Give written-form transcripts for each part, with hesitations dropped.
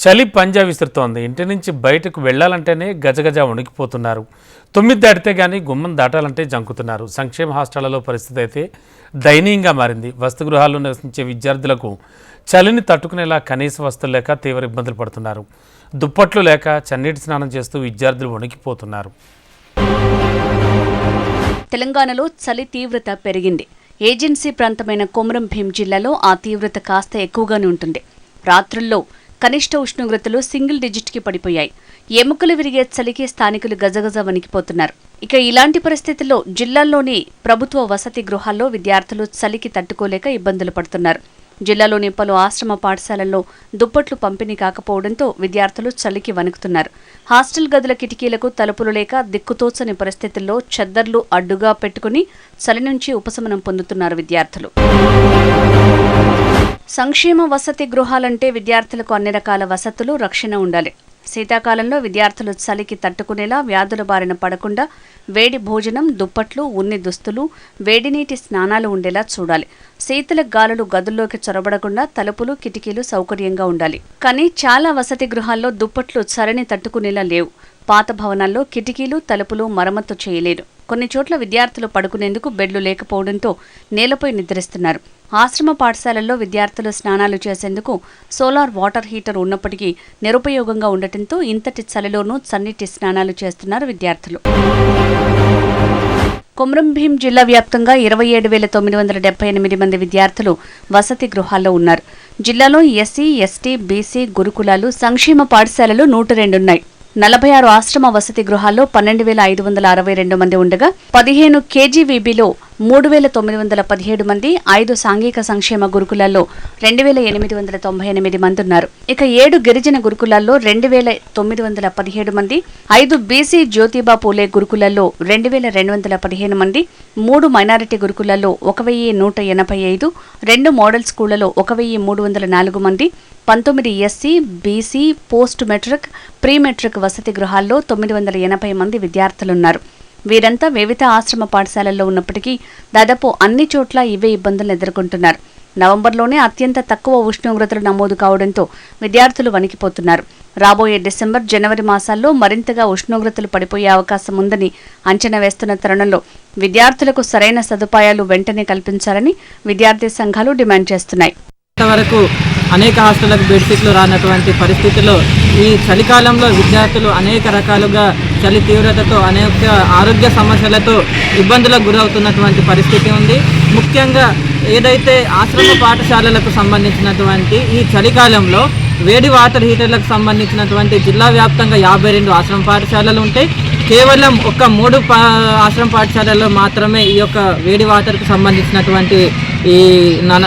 చలి పంజా విసురుతోంది. ఇంటి నుంచి బయటకు వెళ్లాలంటేనే గజగజ వణికిపోతున్నారు. 9 దాటితే గానీ గుమ్మం దాటాలంటే జంకుతున్నారు. సంక్షేమ హాస్టళ్లలో పరిస్థితి అయితే దయనీయంగా మారింది. వసతిగృహాల్లో నివసించే విద్యార్థులకు చలిని తట్టుకునేలా కనీస వసతులు లేక తీవ్ర ఇబ్బందులు పడుతున్నారు. దుప్పట్లు లేక చన్నీటి స్నానం చేస్తూ విద్యార్థులు వణికిపోతున్నారు. తెలంగాణలో చలి తీవ్రత పెరిగింది. ఏజెన్సీ ప్రాంతమైన కొమరం భీం జిల్లాలో ఆ తీవ్రత కాస్త ఎక్కువగానే ఉంటుంది. రాత్రుల్లో కనిష్ట ఉష్ణోగ్రతలు సింగిల్ డిజిట్కి పడిపోయాయి. ఎముకలు విరిగే చలికి స్థానికులు గజగజ వణికిపోతున్నారు. ఇక ఇలాంటి పరిస్థితుల్లో జిల్లాల్లోని ప్రభుత్వ వసతి గృహాల్లో విద్యార్థులు చలికి తట్టుకోలేక ఇబ్బందులు పడుతున్నారు. జిల్లాలోని పలు ఆశ్రమ పాఠశాలల్లో దుప్పట్లు పంపిణీ కాకపోవడంతో విద్యార్థులు చలికి వణుకుతున్నారు. హాస్టల్ గదుల కిటికీలకు తలుపులు లేక దిక్కుతోచని పరిస్థితుల్లో చద్దర్లు అడ్డుగా పెట్టుకుని చలి నుంచి ఉపశమనం పొందుతున్నారు విద్యార్థులు. సంక్షేమ వసతి గృహాలంటే విద్యార్థులకు అన్ని రకాల వసతులు, రక్షణ ఉండాలి. శీతాకాలంలో విద్యార్థులు చలికి తట్టుకునేలా వ్యాధుల బారిన పడకుండా వేడి భోజనం, దుప్పట్లు, ఉన్ని దుస్తులు, వేడినీటి స్నానాలు ఉండేలా చూడాలి. శీతల గాలులు గదుల్లోకి చొరబడకుండా తలుపులు, కిటికీలు సౌకర్యంగా ఉండాలి. కానీ చాలా వసతి గృహాల్లో దుప్పట్లు చలిని తట్టుకునేలా లేవు. పాత భవనాల్లో కిటికీలు, తలుపులు మరమ్మతు చేయలేరు. కొన్ని చోట్ల విద్యార్థులు పడుకునేందుకు బెడ్లు లేకపోవడంతో నేలపై నిద్రిస్తున్నారు. ఆశ్రమ పాఠశాలల్లో విద్యార్థులు స్నానాలు చేసేందుకు సోలార్ వాటర్ హీటర్ ఉన్నప్పటికీ నిరుపయోగంగా ఉండటంతో ఇంతటి చలిలోనూ చన్నీటి స్నానాలు చేస్తున్నారు విద్యార్థులు. కొమరం భీం జిల్లా వ్యాప్తంగా 27,978 మంది విద్యార్థులు వసతి గృహాల్లో ఉన్నారు. జిల్లాలో ఎస్సీ, ఎస్టీ, బీసీ గురుకులాలు, సంక్షేమ పాఠశాలలు 102 ఉన్నాయి. 46 ఆశ్రమ వసతి గృహాల్లో 12,562 మంది ఉండగా 15 కేజీవీబీలో 3,917 మంది, 5 సాంఘిక సంక్షేమ గురుకులాల్లో 2,898 మంది ఉన్నారు. ఇక 7 గిరిజన గురుకులాల్లో 2,917 మంది, 5 బీసీ జ్యోతిబా పూలే గురుకులాల్లో 2,215 మంది, 3 మైనారిటీ గురుకులాల్లో 1,185, 2 మోడల్ స్కూళ్లలో 1,304 మంది, 19 SC, BC, post matric, pre matric వసతి గృహాల్లో 980 మంది విద్యార్థులున్నారు. వీరంతా వివిధ ఆశ్రమ పాఠశాలల్లో ఉన్నప్పటికీ దాదాపు అన్ని చోట్ల ఇవే ఇబ్బందులు ఎదుర్కొంటున్నారు. నవంబర్లోనే అత్యంత తక్కువ ఉష్ణోగ్రతలు నమోదు కావడంతో విద్యార్థులు వణికిపోతున్నారు. రాబోయే డిసెంబర్, జనవరి మాసాల్లో మరింతగా ఉష్ణోగ్రతలు పడిపోయే అవకాశం ఉందని అంచనా వేస్తున్న తరుణంలో విద్యార్థులకు సరైన సదుపాయాలు వెంటనే కల్పించాలని విద్యార్థి సంఘాలు డిమాండ్ చేస్తున్నాయి. ఇంతవరకు అనేక హాస్టళ్లకు బెడ్షీట్లు రానటువంటి పరిస్థితుల్లో ఈ చలికాలంలో విద్యార్థులు అనేక రకాలుగా చలి తీవ్రతతో అనేక ఆరోగ్య సమస్యలతో ఇబ్బందులకు గురవుతున్నటువంటి పరిస్థితి ఉంది. ముఖ్యంగా ఏదైతే ఆశ్రమ పాఠశాలలకు సంబంధించినటువంటి ఈ చలికాలంలో వేడి వాటర్ హీటర్లకు సంబంధించినటువంటి జిల్లా వ్యాప్తంగా 52 ఆశ్రమ పాఠశాలలు ఉంటాయి. కేవలం 3 ఆశ్రమ పాఠశాలల్లో మాత్రమే ఈ యొక్క వేడి వాటర్కు సంబంధించినటువంటి ఈ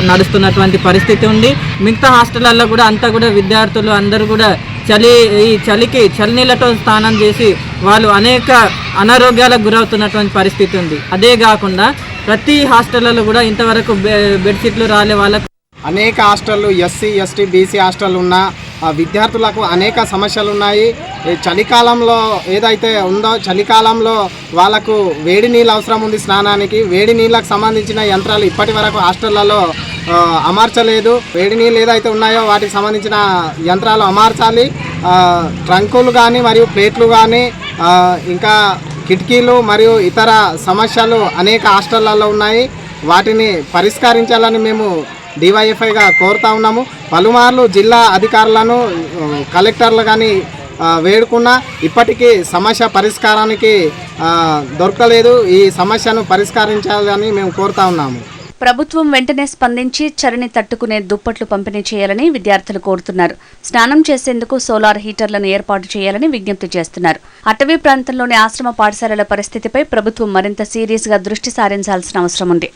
నడుస్తున్నటువంటి పరిస్థితి ఉంది. మిగతా హాస్టళ్లలో కూడా అంతా కూడా విద్యార్థులు అందరూ కూడా ఈ చలికి చలినీళ్ళతో స్నానం చేసి వాళ్ళు అనేక అనారోగ్యాలకు గురవుతున్నటువంటి పరిస్థితి ఉంది. అదే కాకుండా ప్రతి హాస్టళ్లలో కూడా ఇంతవరకు బెడ్షీట్లు రాలే వాళ్ళకు అనేక హాస్టళ్ళు, ఎస్సీ, ఎస్టీ, బీసీ హాస్టళ్ళు ఉన్న విద్యార్థులకు అనేక సమస్యలు ఉన్నాయి. చలికాలంలో ఏదైతే ఉందో చలికాలంలో వాళ్ళకు వేడి నీళ్ళు అవసరం ఉంది స్నానానికి. వేడి నీళ్ళకు సంబంధించిన యంత్రాలు ఇప్పటి వరకు హాస్టళ్లలో అమర్చలేదు. వేడి నీళ్ళు ఏదైతే ఉన్నాయో వాటికి సంబంధించిన యంత్రాలు అమర్చాలి. ట్రంకులు కానీ మరియు ప్లేట్లు కానీ ఇంకా కిటికీలు మరియు ఇతర సమస్యలు అనేక హాస్టళ్లలో ఉన్నాయి. వాటిని పరిష్కరించాలని మేము డివైఎఫ్ఐగా కోరుతా ఉన్నాము. పలుమార్లు జిల్లా అధికారులను, కలెక్టర్లు కానీ వేడుకున్నా ఇప్పటికీ సమస్య పరిష్కారానికి దొరకలేదు. ఈ సమస్యను పరిష్కరించాలని మేము కోరుతా ఉన్నాము. ప్రభుత్వం వెంటనే స్పందించి చలిని తట్టుకునే దుప్పట్లు పంపిణీ చేయాలని విద్యార్థులు కోరుతున్నారు. స్నానం చేసేందుకు సోలార్ హీటర్లను ఏర్పాటు చేయాలని విజ్ఞప్తి చేస్తున్నారు. అటవీ ప్రాంతంలోని ఆశ్రమ పాఠశాలల పరిస్థితిపై ప్రభుత్వం మరింత సీరియస్గా దృష్టి సారించాల్సిన అవసరం ఉంది.